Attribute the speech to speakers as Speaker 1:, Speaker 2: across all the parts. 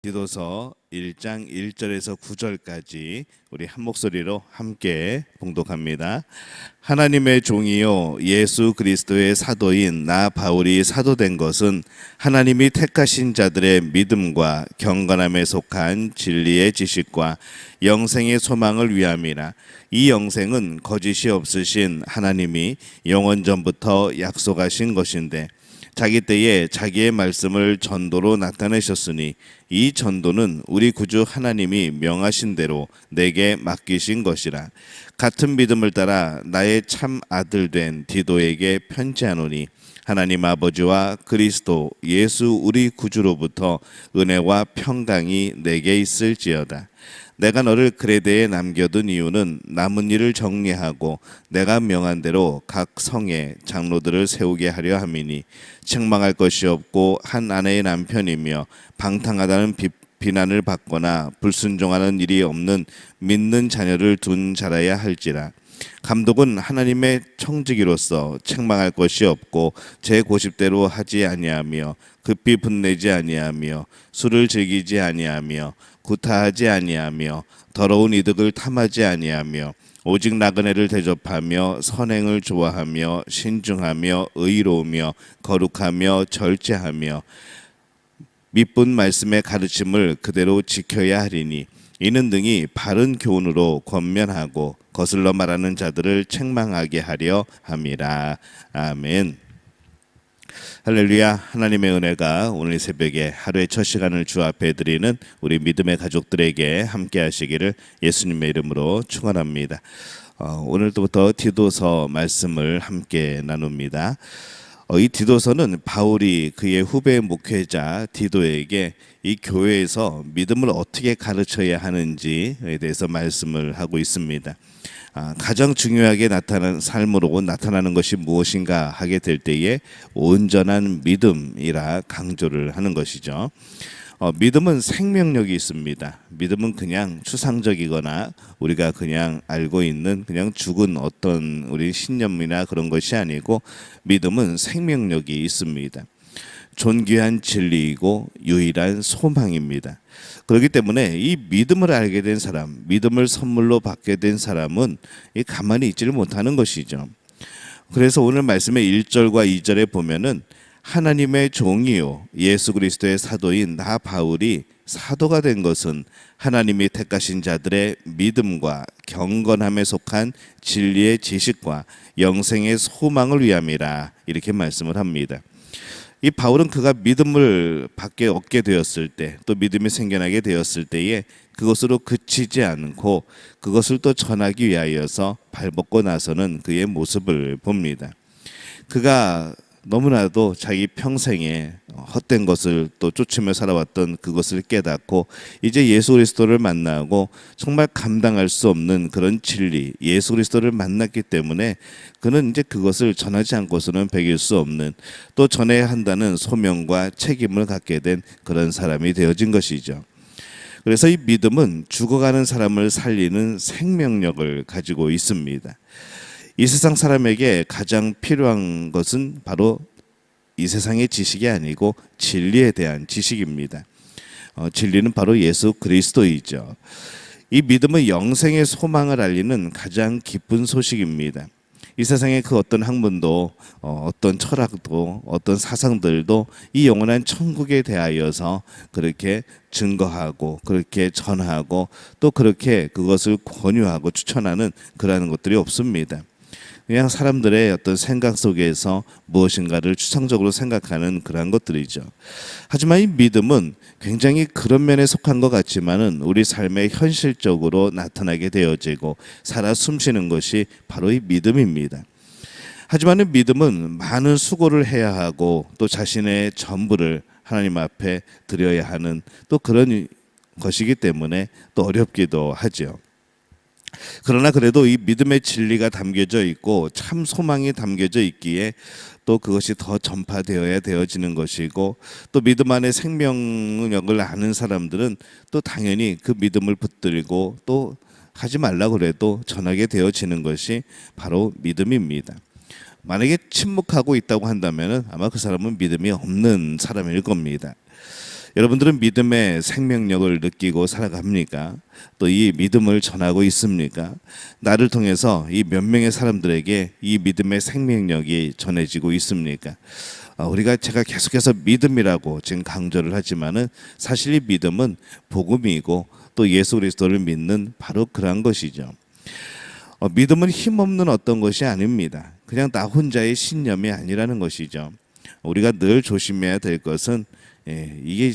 Speaker 1: 디도서 1장 1절에서 9절까지 우리 한 목소리로 함께 봉독합니다. 하나님의 종이요 예수 그리스도의 사도인 나 바울이 사도된 것은 하나님이 택하신 자들의 믿음과 경건함에 속한 진리의 지식과 영생의 소망을 위함이라. 이 영생은 거짓이 없으신 하나님이 영원 전부터 약속하신 것인데 자기 때에 자기의 말씀을 전도로 나타내셨으니 이 전도는 우리 구주 하나님이 명하신 대로 내게 맡기신 것이라. 같은 믿음을 따라 나의 참 아들 된 디도에게 편지하노니 하나님 아버지와 그리스도 예수 우리 구주로부터 은혜와 평강이 내게 있을지어다. 내가 너를 그레데에 남겨둔 이유는 남은 일을 정리하고 내가 명한 대로 각 성에 장로들을 세우게 하려 함이니 책망할 것이 없고 한 아내의 남편이며 방탕하다는 비난을 받거나 불순종하는 일이 없는 믿는 자녀를 둔 자라야 할지라. 감독은 하나님의 청지기로서 책망할 것이 없고 제 고집대로 하지 아니하며 급히 분내지 아니하며 술을 즐기지 아니하며 구타하지 아니하며 더러운 이득을 탐하지 아니하며 오직 나그네를 대접하며 선행을 좋아하며 신중하며 의로우며 거룩하며 절제하며 믿분 말씀의 가르침을 그대로 지켜야 하리니 이는 등이 바른 교훈으로 권면하고 거슬러 말하는 자들을 책망하게 하려 함이라. 아멘. 할렐루야. 하나님의 은혜가 오늘 새벽에 하루의 첫 시간을 주 앞에 드리는 우리 믿음의 가족들에게 함께 하시기를 예수님의 이름으로 축원합니다. 오늘부터 디도서 말씀을 함께 나눕니다. 이 디도서는 바울이 그의 후배 목회자 디도에게 이 교회에서 믿음을 어떻게 가르쳐야 하는지에 대해서 말씀을 하고 있습니다. 가장 중요하게 나타나는 삶으로 나타나는 것이 무엇인가 하게 될 때에 온전한 믿음이라 강조를 하는 것이죠. 믿음은 생명력이 있습니다. 믿음은 그냥 추상적이거나 우리가 그냥 알고 있는 그냥 죽은 어떤 우리 신념이나 그런 것이 아니고 믿음은 생명력이 있습니다. 존귀한 진리이고 유일한 소망입니다. 그렇기 때문에 이 믿음을 알게 된 사람, 믿음을 선물로 받게 된 사람은 가만히 있지를 못하는 것이죠. 그래서 오늘 말씀의 1절과 2절에 보면은 하나님의 종이요 예수 그리스도의 사도인 나 바울이 사도가 된 것은 하나님이 택하신 자들의 믿음과 경건함에 속한 진리의 지식과 영생의 소망을 위함이라. 이렇게 말씀을 합니다. 이 바울은 그가 믿음을 얻게 되었을 때, 또 믿음이 생겨나게 되었을 때에 그것으로 그치지 않고 그것을 또 전하기 위하여서 발벗고 나서는 그의 모습을 봅니다. 그가 너무나도 자기 평생에 헛된 것을 또 쫓으며 살아왔던 그것을 깨닫고 이제 예수 그리스도를 만나고 정말 감당할 수 없는 그런 진리, 예수 그리스도를 만났기 때문에 그는 이제 그것을 전하지 않고서는 배길 수 없는, 또 전해야 한다는 소명과 책임을 갖게 된 그런 사람이 되어진 것이죠. 그래서 이 믿음은 죽어가는 사람을 살리는 생명력을 가지고 있습니다. 이 세상 사람에게 가장 필요한 것은 바로 이 세상의 지식이 아니고 진리에 대한 지식입니다. 진리는 바로 예수 그리스도이죠. 이 믿음은 영생의 소망을 알리는 가장 기쁜 소식입니다. 이 세상의 그 어떤 학문도 어떤 철학도 어떤 사상들도 이 영원한 천국에 대하여서 그렇게 증거하고 그렇게 전하고 또 그렇게 그것을 권유하고 추천하는 그러한 것들이 없습니다. 그냥 사람들의 어떤 생각 속에서 무엇인가를 추상적으로 생각하는 그러한 것들이죠. 하지만 이 믿음은 굉장히 그런 면에 속한 것 같지만은 우리 삶에 현실적으로 나타나게 되어지고 살아 숨쉬는 것이 바로 이 믿음입니다. 하지만 이 믿음은 많은 수고를 해야 하고 또 자신의 전부를 하나님 앞에 드려야 하는 또 그런 것이기 때문에 또 어렵기도 하죠. 그러나 그래도 이 믿음의 진리가 담겨져 있고 참 소망이 담겨져 있기에 또 그것이 더 전파되어야 되어지는 것이고, 또 믿음 안에 생명력을 아는 사람들은 또 당연히 그 믿음을 붙들고 또 하지 말라고 그래도 전하게 되어지는 것이 바로 믿음입니다. 만약에 침묵하고 있다고 한다면 아마 그 사람은 믿음이 없는 사람일 겁니다. 여러분들은 믿음의 생명력을 느끼고 살아갑니까? 또 이 믿음을 전하고 있습니까? 나를 통해서 이 몇 명의 사람들에게 이 믿음의 생명력이 전해지고 있습니까? 제가 계속해서 믿음이라고 지금 강조를 하지만은 사실 이 믿음은 복음이고 또 예수 그리스도를 믿는 바로 그러한 것이죠. 믿음은 힘없는 어떤 것이 아닙니다. 그냥 나 혼자의 신념이 아니라는 것이죠. 우리가 늘 조심해야 될 것은 이게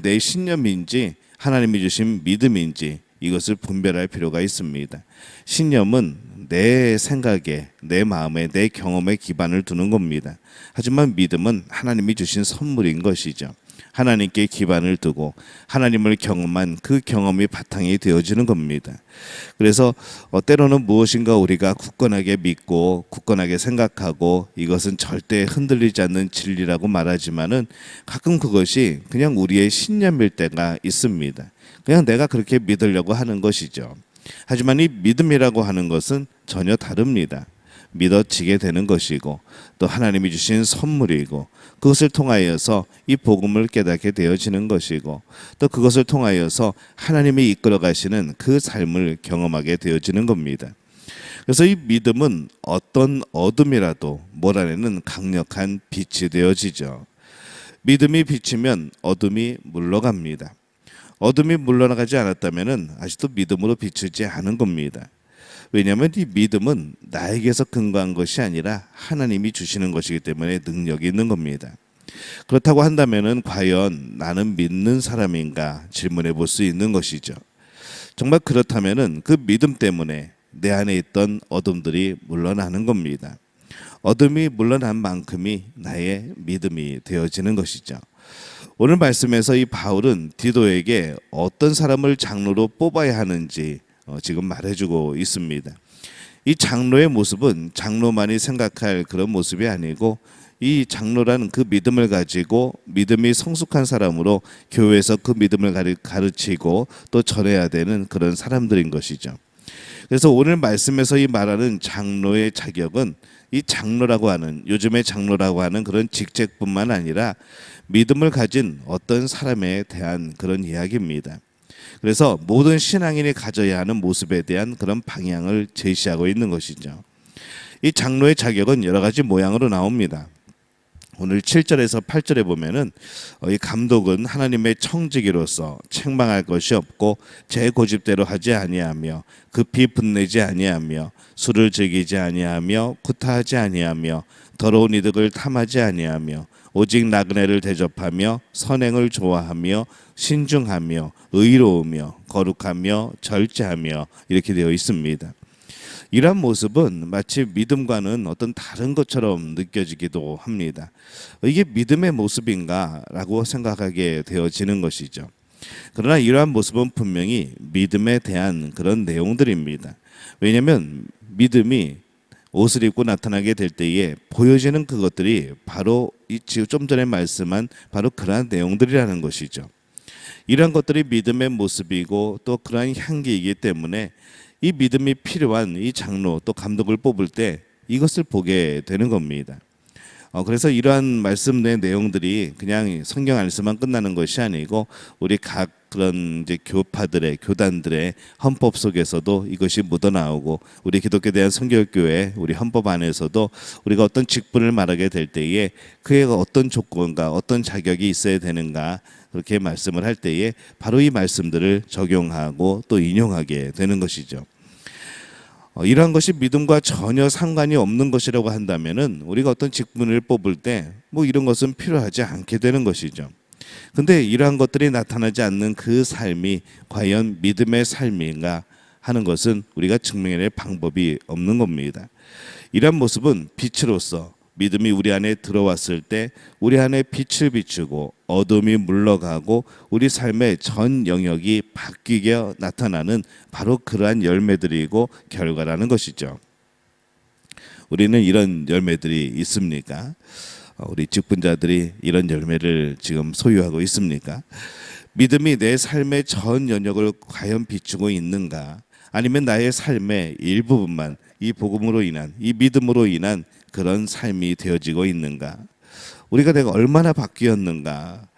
Speaker 1: 내 신념인지 하나님이 주신 믿음인지 이것을 분별할 필요가 있습니다. 신념은 내 생각에, 내 마음에, 내 경험에 기반을 두는 겁니다. 하지만 믿음은 하나님이 주신 선물인 것이죠. 하나님께 기반을 두고 하나님을 경험한 그 경험이 바탕이 되어지는 겁니다. 그래서 때로는 무엇인가 우리가 굳건하게 믿고 굳건하게 생각하고 이것은 절대 흔들리지 않는 진리라고 말하지만은 가끔 그것이 그냥 우리의 신념일 때가 있습니다. 그냥 내가 그렇게 믿으려고 하는 것이죠. 하지만 이 믿음이라고 하는 것은 전혀 다릅니다. 믿어지게 되는 것이고 또 하나님이 주신 선물이고 그것을 통하여서 이 복음을 깨닫게 되어지는 것이고 또 그것을 통하여서 하나님이 이끌어 가시는 그 삶을 경험하게 되어지는 겁니다. 그래서 이 믿음은 어떤 어둠이라도 몰아내는 강력한 빛이 되어지죠. 믿음이 비치면 어둠이 물러갑니다. 어둠이 물러나가지 않았다면 아직도 믿음으로 비추지 않은 겁니다. 왜냐하면 이 믿음은 나에게서 근거한 것이 아니라 하나님이 주시는 것이기 때문에 능력이 있는 겁니다. 그렇다고 한다면 과연 나는 믿는 사람인가 질문해 볼 수 있는 것이죠. 정말 그렇다면 그 믿음 때문에 내 안에 있던 어둠들이 물러나는 겁니다. 어둠이 물러난 만큼이 나의 믿음이 되어지는 것이죠. 오늘 말씀에서 이 바울은 디도에게 어떤 사람을 장로로 뽑아야 하는지 지금 말해주고 있습니다. 이 장로의 모습은 장로만이 생각할 그런 모습이 아니고 이 장로라는 그 믿음을 가지고 믿음이 성숙한 사람으로 교회에서 그 믿음을 가르치고 또 전해야 되는 그런 사람들인 것이죠. 그래서 오늘 말씀에서 이 말하는 장로의 자격은 이 장로라고 하는 요즘의 장로라고 하는 그런 직책뿐만 아니라 믿음을 가진 어떤 사람에 대한 그런 이야기입니다. 그래서 모든 신앙인이 가져야 하는 모습에 대한 그런 방향을 제시하고 있는 것이죠. 이 장로의 자격은 여러 가지 모양으로 나옵니다. 오늘 7절에서 8절에 보면은 이 감독은 하나님의 청지기로서 책망할 것이 없고 제 고집대로 하지 아니하며 급히 분내지 아니하며 술을 즐기지 아니하며 구타하지 아니하며 더러운 이득을 탐하지 아니하며 오직 나그네를 대접하며 선행을 좋아하며 신중하며 의로우며 거룩하며 절제하며 이렇게 되어 있습니다. 이러한 모습은 마치 믿음과는 어떤 다른 것처럼 느껴지기도 합니다. 이게 믿음의 모습인가라고 생각하게 되어지는 것이죠. 그러나 이러한 모습은 분명히 믿음에 대한 그런 내용들입니다. 왜냐하면 믿음이 옷을 입고 나타나게 될 때에 보여지는 그것들이 바로 좀 전에 말씀한 바로 그러한 내용들이라는 것이죠. 이러한 것들이 믿음의 모습이고 또 그러한 향기이기 때문에 이 믿음이 필요한 이 장로 또 감독을 뽑을 때 이것을 보게 되는 겁니다. 그래서 이러한 말씀 내 내용들이 그냥 성경 안에서만 끝나는 것이 아니고 우리 각 그런 이제 교단들의 헌법 속에서도 이것이 묻어나오고 우리 기독교에 대한 성결교회 우리 헌법 안에서도 우리가 어떤 직분을 말하게 될 때에 그에 어떤 조건과 어떤 자격이 있어야 되는가 그렇게 말씀을 할 때에 바로 이 말씀들을 적용하고 또 인용하게 되는 것이죠. 이러한 것이 믿음과 전혀 상관이 없는 것이라고 한다면은 우리가 어떤 직분을 뽑을 때 뭐 이런 것은 필요하지 않게 되는 것이죠. 근데 이러한 것들이 나타나지 않는 그 삶이 과연 믿음의 삶인가 하는 것은 우리가 증명해낼 방법이 없는 겁니다. 이러한 모습은 빛으로서 믿음이 우리 안에 들어왔을 때 우리 안에 빛을 비추고 어둠이 물러가고 우리 삶의 전 영역이 바뀌게 나타나는 바로 그러한 열매들이고 결과라는 것이죠. 우리는 이런 열매들이 있습니까? 우리 직분자들이 이런 열매를 지금 소유하고 있습니까? 믿음이 내 삶의 전 영역을 과연 비추고 있는가? 아니면 나의 삶의 일부분만 이 복음으로 인한 이 믿음으로 인한 그런 삶이 되어지고 있는가? 우리가 내가 얼마나 바뀌었는가?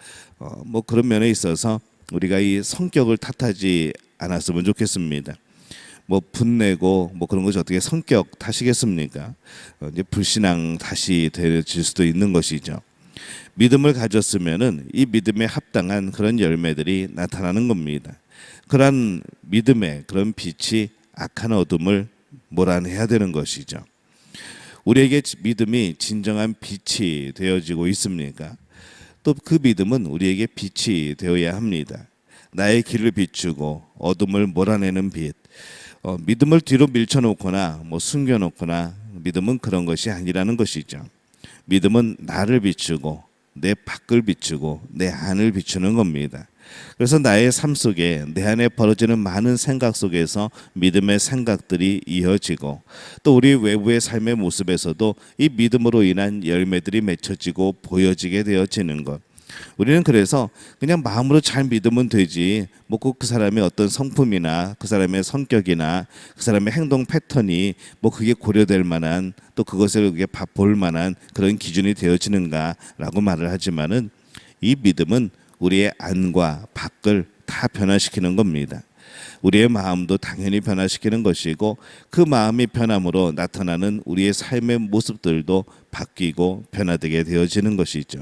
Speaker 1: 뭐 그런 면에 있어서 우리가 이 성격을 탓하지 않았으면 좋겠습니다. 뭐 분내고 뭐 그런 것이 어떻게 성격 탓이겠습니까? 이제 불신앙 탓이 되질 수도 있는 것이죠. 믿음을 가졌으면은 이 믿음에 합당한 그런 열매들이 나타나는 겁니다. 그러한 믿음의 그런 빛이 악한 어둠을 몰아내야 되는 것이죠. 우리에게 믿음이 진정한 빛이 되어지고 있습니까? 또 그 믿음은 우리에게 빛이 되어야 합니다. 나의 길을 비추고 어둠을 몰아내는 빛. 믿음을 뒤로 밀쳐놓거나 뭐 숨겨놓거나 믿음은 그런 것이 아니라는 것이죠. 믿음은 나를 비추고 내 밖을 비추고 내 안을 비추는 겁니다. 그래서 나의 삶 속에 내 안에 벌어지는 많은 생각 속에서 믿음의 생각들이 이어지고 또 우리 외부의 삶의 모습에서도 이 믿음으로 인한 열매들이 맺혀지고 보여지게 되어지는 것. 우리는 그래서 그냥 마음으로 잘 믿으면 되지 뭐 꼭 그 사람의 어떤 성품이나 그 사람의 성격이나 그 사람의 행동 패턴이 뭐 그게 고려될 만한 또 그것을 그게 볼 만한 그런 기준이 되어지는가라고 말을 하지만은 이 믿음은 우리의 안과 밖을 다 변화시키는 겁니다. 우리의 마음도 당연히 변화시키는 것이고 그 마음이 변함으로 나타나는 우리의 삶의 모습들도 바뀌고 변화되게 되어지는 것이죠.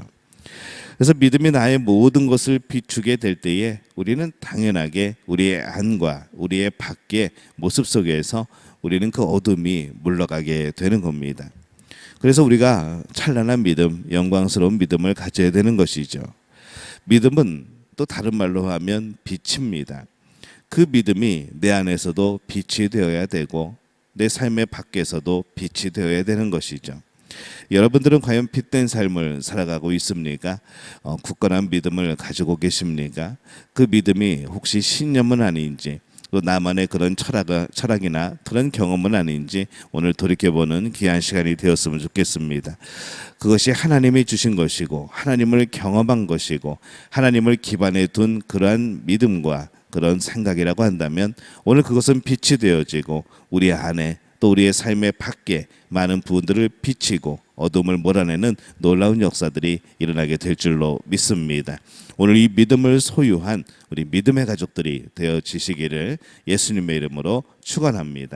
Speaker 1: 그래서 믿음이 나의 모든 것을 비추게 될 때에 우리는 당연하게 우리의 안과 우리의 밖의 모습 속에서 우리는 그 어둠이 물러가게 되는 겁니다. 그래서 우리가 찬란한 믿음, 영광스러운 믿음을 가져야 되는 것이죠. 믿음은 또 다른 말로 하면 빛입니다. 그 믿음이 내 안에서도 빛이 되어야 되고 내 삶의 밖에서도 빛이 되어야 되는 것이죠. 여러분들은 과연 빛된 삶을 살아가고 있습니까? 굳건한 믿음을 가지고 계십니까? 그 믿음이 혹시 신념은 아닌지 또 나만의 그런 철학이나 그런 경험은 아닌지 오늘 돌이켜보는 귀한 시간이 되었으면 좋겠습니다. 그것이 하나님이 주신 것이고 하나님을 경험한 것이고 하나님을 기반에 둔 그러한 믿음과 그런 생각이라고 한다면 오늘 그것은 빛이 되어지고 우리 안에 또 우리의 삶의 밖에 많은 부분들을 비치고 어둠을 몰아내는 놀라운 역사들이 일어나게 될 줄로 믿습니다. 오늘 이 믿음을 소유한 우리 믿음의 가족들이 되어지시기를 예수님의 이름으로 축원합니다.